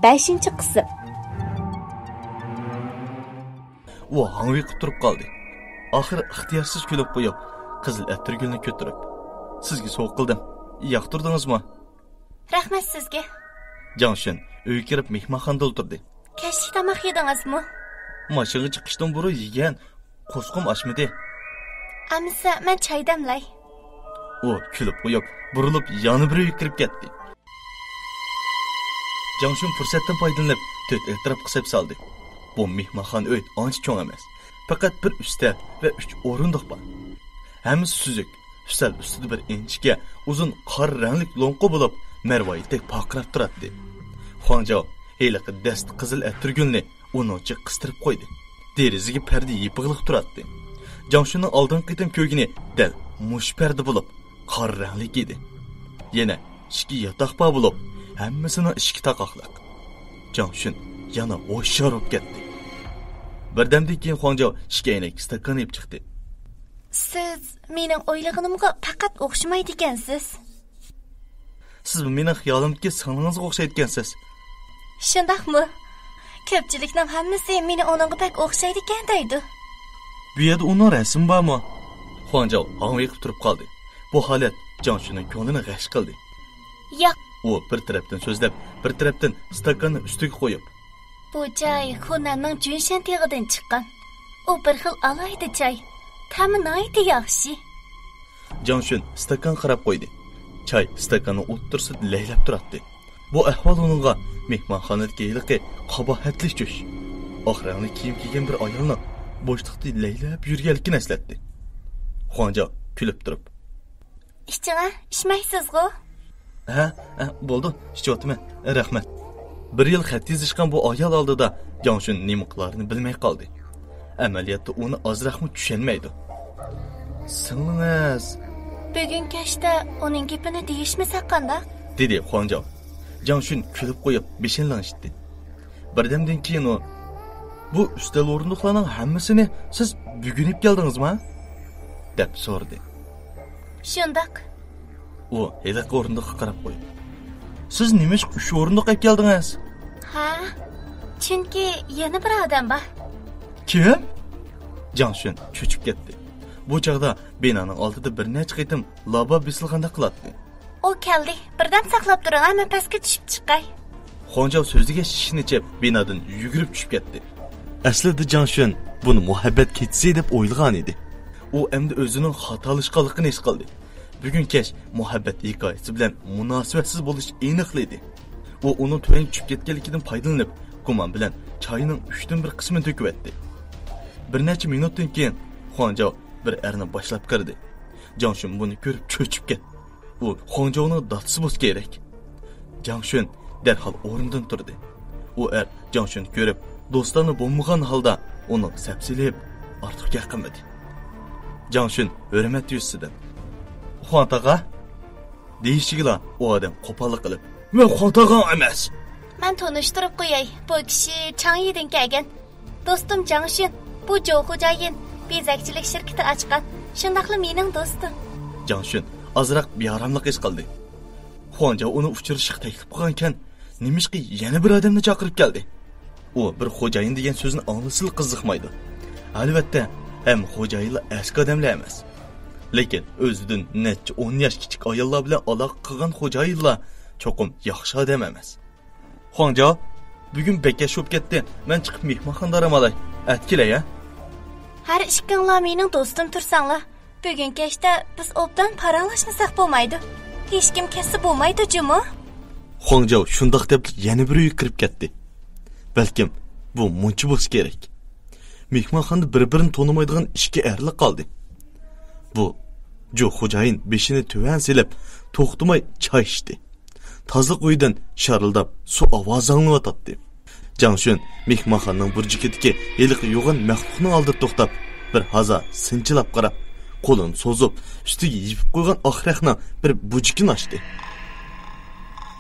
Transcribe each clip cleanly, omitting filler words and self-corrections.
5-qism. U hangviqib turib qoldi. Oxir ixtiyorsiz kulib qo'yib, qizil atirgulni ko'tarib, "Sizga sovuq qildim. Yoqtirdingizmi?" Rahmat sizga. Jangshin uyga kirib mehmonxonada o'tirdi. Kechlik tomoq yedingizmi? Mashinaga chiqishdan burun yegan qo'sqim oshmadi. Amsa, men choy damlay. U kulib qo'yib, burilib yana bir uyga kirib ketdi. Jangshin fursatdan foydalanib, to'rt etrafga qisib soldi. Bu mehmonxona uy ancha cho'ng emas. Faqat bir ustal va 3 o'rindiq bor. Hammasi suzuk. Ustal ustida bir inchga uzun qor rangli lo'nqa bo'lib, marvoyitdek paqirab turadi. Xuanjao heliqi dast qizil atirgulni unochi qistirib qo'ydi. Derazaga parda yepig'liq turadi. Jangshinning oldingi qitim ko'gini dal mush parda bo'lib, qor rangli edi. Yana ishki yotoq bor bo'lib, hammasini ishki taqoqliq. Jangshin yana o'shar bo'lib ketdi. Birdamdan keyin Xuanjao ishkaynak stakan yeb chiqdi. Siz mening o'ylaganimga faqat o'xshamaydi ekansiz. Siz mening xiyolimdagi saningizga o'xshaydi ekansiz. Shundaqmi? Ko'pchilikning hammasi meni onamga pek o'xshaydi ekan deydi. Bu yerda uning rasmi bormi? Xuanjao hangviqib turib qoldi. Bu holat Jangshinning ko'nglini g'ash qildi. Yo'q. U bir tarafdan so'zlab, bir tarafdan stakanni ustiga qo'yib, bu choy Xunanning Junshan teg'idan chiqqan. U bir xil alayda choy. Ta'mi nihoyatda yaxshi. Jangshin stakan qarab qo'ydi. Choy stakanni o'ttirsib laylab turadi. Bu ahvol uningga mehmonxonadagi yiliqi qabohatli jo'sh. Oxirgi kiyim kiygan bir ayolni bo'shliqda laylab yurganligini eslatdi. Xuanjao kulib turib, "Ishchiga ishmaysiz-ku?" Ha, bo'ldi, ishchyapman. Rahmat. Bir yil xat yozishgan bu ayol oldida Jangshin nima qilarini bilmay qoldi. Amaliyotda uni ozroqmi tushunmaydi. "Singingiz bugun kechda uning gapini deyishmasak qanda?" dedi Xuanjao. Jangshin kulib qo'yib beshinlanishdi. Birdamdan keyin u, "Bu ustal o'rindiqlarning hammasini siz bugun olib keldingizmi?" deb so'radi. Shundoq. U heliq o'rindiqqa qarab qo'yib, "Siz nima uchun 3 o'rindiq olib keldingiz?" Ha, chunki yana bir odam bor. Kim? Jangshin cho'chib ketdi. Bu chaqda binoning oldida bir necha qitim laba bisilganda qiladi. O keldi. Birdan saqlab turing, men pastga tushib chiqay. Xuanjao so'ziga shishni chep binodan yugurib tushib ketdi. Aslida Jangshin buni muhabbat ketsi deb o'ylagan edi. U endi o'zining xatolashganligini his qildi. Bugun kech muhabbat hikoyasi bilan munosabatsiz bo'lish aniqladi. U uning tuvan tushib ketganligidan foydalanib, gumon bilan choyning 3dan 1 qismini to'kib etdi. Bir necha minutdan keyin Xuanjao bir erni boshlab kirdi. Jangshin buni ko'rib cho'chib ketdi. U Xuanjaoning datsi bo'lish kerak. Jangshin darhol o'rnidan turdi. U Jangshin ko'rib, do'stlarni bo'lmagan holda uni sapsilib ortiq yaqinmadi. Jangshin hurmat yuzsidan, "Xuan taqa" deyishigila u odam qo'pollik qilib, "Men Xuan taqa emas." Men tanishtirib qo'yay. Bu kishi Changyidan kelgan. Do'stim Jangshin. Bu Zhou Hujayin bezakchilik shirkati ochgan. Shundaqli mening do'stim. Jangshin azroq bearamlik his qildi. Xuanjao uni uchrashishga taklif qilgan ekan, nimishqi yana bir odamni chaqirib keldi. U bir xo'jayin degan so'zni anglasil qiziqmaydi. Albatta, ham xo'jayinlar eski odamlar emas. Lekin o'zidan necha 10 yosh kichik ayollar bilan aloqa qilgan xo'jayinlar cho'qim yaxshi odam emas. Xuanjao, bugun bekka shub ketdi. Men chiqib mehmonxonada ramalay. Atkilay, ha? Har ikkinglar mening do'stim tursanglar, bugun kechda biz obdan paranglashmasak bo'lmaydi. Hech kim ketsa bo'lmaydi-jimi? Xuanjao shundoq deb yana bir uyga kirib ketdi. Balkim bu muncha bo'lish kerak. Mehmonxonada bir-birini tonimaydigan ikki erlik qoldi. Bu Zhou Hujayin beshini tuvan silib, to'xtamay choy ichdi. Tozliq uydan sharildab suv ovozi anglayotdi. Jangshin mehmonxonaning burjikidagi yiliq yo'g'on maxluqning oldida to'xtab, bir haza sinchilab qarab, qo'lini so'zib, ustiga yipib qo'ygan oxraqning bir bujikini ochdi.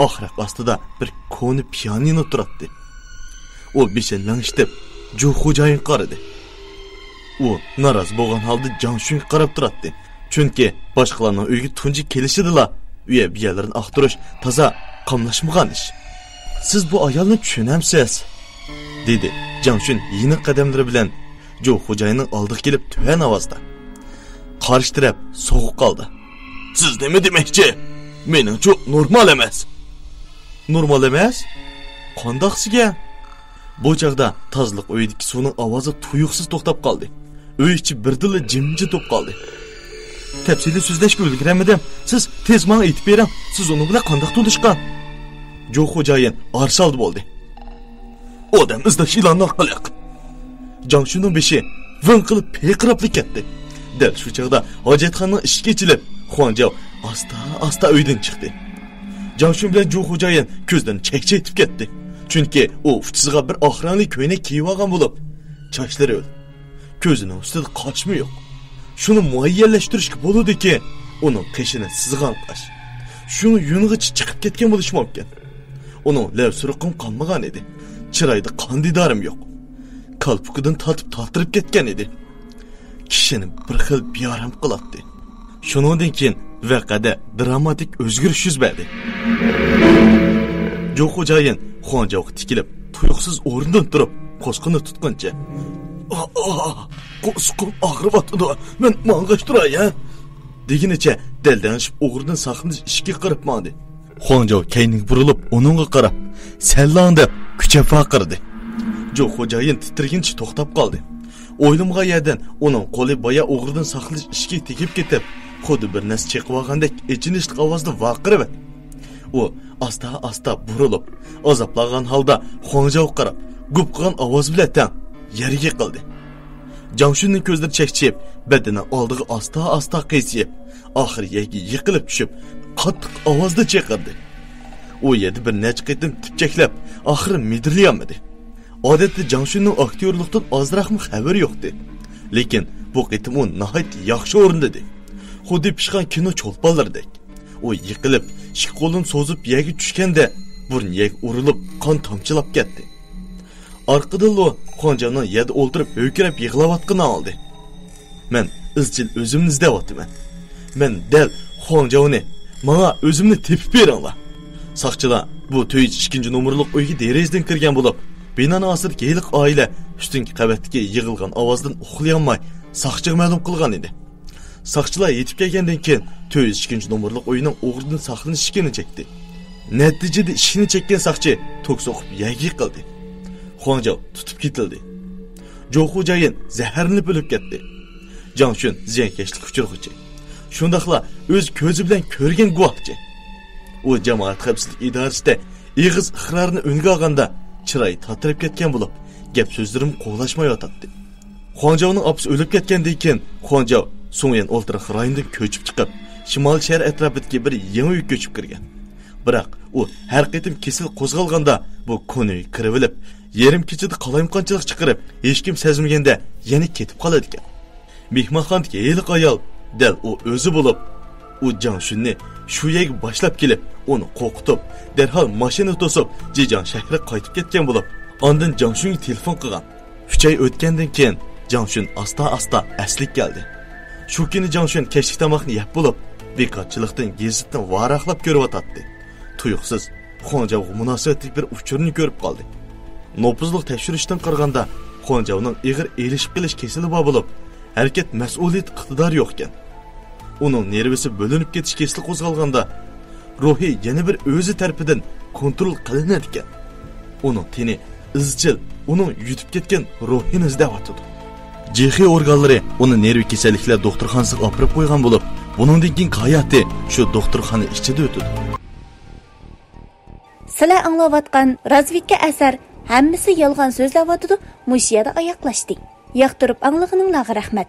Oxraq ostida bir koni pianino turibdi. U beshinlanishib Zhou Hujayin qaradi. U naroz bo'lgan holda Jangshinga qarab turibdi. Chunki boshqalarning uyga tunji kelishidila uya biyalarni aqtirish toza qamlashmagan ish. siz bu ayolni tushunamsiz, dedi Jangshun yeni qadamlari bilan Jo xo'jayinning oldiga kelib tuvan ovozda. Qarshi taraf so'g'ib qoldi. Siz nima demoqchi? Meningcha normal emas. Normal emas? Qandoqsiga? Bu chaqda tozliq uydagi suvning ovozi tuyuqsiz to'xtab qoldi. Uy ichi birdilla jimjit bo'lib qoldi. Tafsili so'zlashga ulguramadim. Siz tez menga aytib bering. Siz uni bilan qandoq tanishgan? Jo xo'jayin arsaldi bo'ldi. Odam izlash ilonni qiliq. Jangshunning beshi vın qilib peyqirabli ketdi. Dal shu chaqda hojatxonaning eshigi ochilib, Xuanjao asta uydan chiqdi. Jangshun bilan Jo xo'jayin ko'zdan chekchaytib ketdi. Chunki u ufchisiga bir oxranli ko'ynak kiyib olgan bo'lib, sochlari o'l. Ko'zining ustida qochmi yo'q. Shuni muayyanlashtirishga bo'ladi-ki, uning qishini sizg'an qash. Shuni yung'ichi chiqib ketgan bo'lishi mumkin. Uning lav surqim qolmagan edi. Chiroyda qandidarim yo'q. Kalpukidan tatib ketgan edi. Kishini bir xil bearam qiladi. Shuningdan keyin vaqada dramatik o'zgarish yuz berdi. Jo xo'jayin Xuanjaoga tikilib, tuyuqsiz o'rnidan turib, qo'sqini tutgancha, qo'sqim og'riyotdi. Men mang'ashtiray, deginicha daldanishib o'g'ridan saqlanish ishga qarab mandi. Xuanjao kayning burilib, uningga qarab, "Sallang" deb kucha faqirdi. Jo xo'jayin titirgincha to'xtab qoldi. O'ylimga yerdan uning qo'li boya o'g'ridan saqlash ishga tegib ketib, xuddi bir narsa chiqib olgandek ichinishli ovozda vaqirib. U asta burilib, azoblangan holda Xuanjaoga qarab, gupqan ovoz bilan tang yerga qildi. Jangshunning ko'zlari chekchib, badani oldiga asta qiyshib, oxir yerga yiqilib tushib, qattiq ovozda chaqirdi. U yerda bir necha qitim tipchaklab, oxiri midirlayolmadi. Odatda Jangshunning aktyorlikdan ozroqmi xabar yo'qdi. Lekin bu qitim u nihoyat yaxshi o'rindadi. Xuddi pishgan kino cho'lponlaridek. U yiqilib, ikki qo'lini so'zib yerga tushganda burun yeg urilib, qon tomchilab ketdi. Orqadan u Xuanjaoning yerda o'ltirib, o'kirib yig'layotganini oldi. Men izchil o'zimni izlayapman. Men dal Xuanjaoni menga o'zimni tepib beringlar. Saqchilar bu 2 nomerlik uyga derazdan kirgan bo'lib, binani asir geylik oila üstünki qavatga yig'ilgan ovozdan uxlayolmay saqchiga ma'lum qilgan edi. Saqchilar yetib kelgandan keyin 2 nomerlik uyning o'g'ridan saqlanishini chekdi. Natijada ishini chekkan saqchi tok so'qib yerga qildi. Xuanjao tutib ketildi. Jo xo'jayin zaharlanib o'lib ketdi. Jangshun ziyonkashlik uchirg'uchi. Shundaqla o'z ko'zi bilan ko'rgan guvohchi. U jamoat xavfsizlik idorasida ig'iz iqrorini o'nga olganda chiroy tatirib ketgan bo'lib, gap so'zlarim qo'lashmay yotadi. Xuanjaoning opasi o'lib ketgandan keyin Xuanjao Songyan o'ltirib rayondan ko'chib chiqib, shimol shahar atrofidagi bir yangi uy ko'chib kirgan. Biroq u har qitim kesil qo'zg'alganda bu ko'ni kirivilib, yarim kechada qalayimqonchilik chiqarib, hech kim sezmaganda yana ketib qoladi ekan. Mehmonxonaga yeliq ayol dal u o'zi bo'lib, u Jangshunni shu yerga boshlab kelib, uni qo'rqitib, darhol mashina to'sib, Jijan shahriga qaytib ketgan bo'lib, ondan Jangshunga telefon qilgan. 3 oy o'tgandan keyin Jangshun asta aslik keldi. Shu kuni Jangshun kechki tomoqni yeb bo'lib, bekatchilikdan gazetdan varaqlab ko'ryotdi. Tuyuqsiz Xuanjaoga munosabatli bir uchurni ko'rib qoldi. Nopuzlik tekshirishdan qaraganda Xuanjaoning ig'ir elishib qilish kesili bor bo'lib, harakat mas'uliyat iqtidori yo'q ekan. Uning nervisi bo'linib ketish kesili qo'zg'alganda ruhi yana bir o'zi tarafidan kontrol qilinadi ekan. Uning teni izchil, uning yutib ketgan ruhini izlayotdi. Jihi organlari uni nerv kasalliklar doktorxonasiga olib qo'ygan bo'lib, buningdan keyin hayoti shu doktorxona ichida o'tdi. Sizlar anglayotgan razvedka asar hammasi yolg'on so'zlayotdi. Mush yerda oyoqlashdik. Yoqtirib anglaganinglarga rahmat.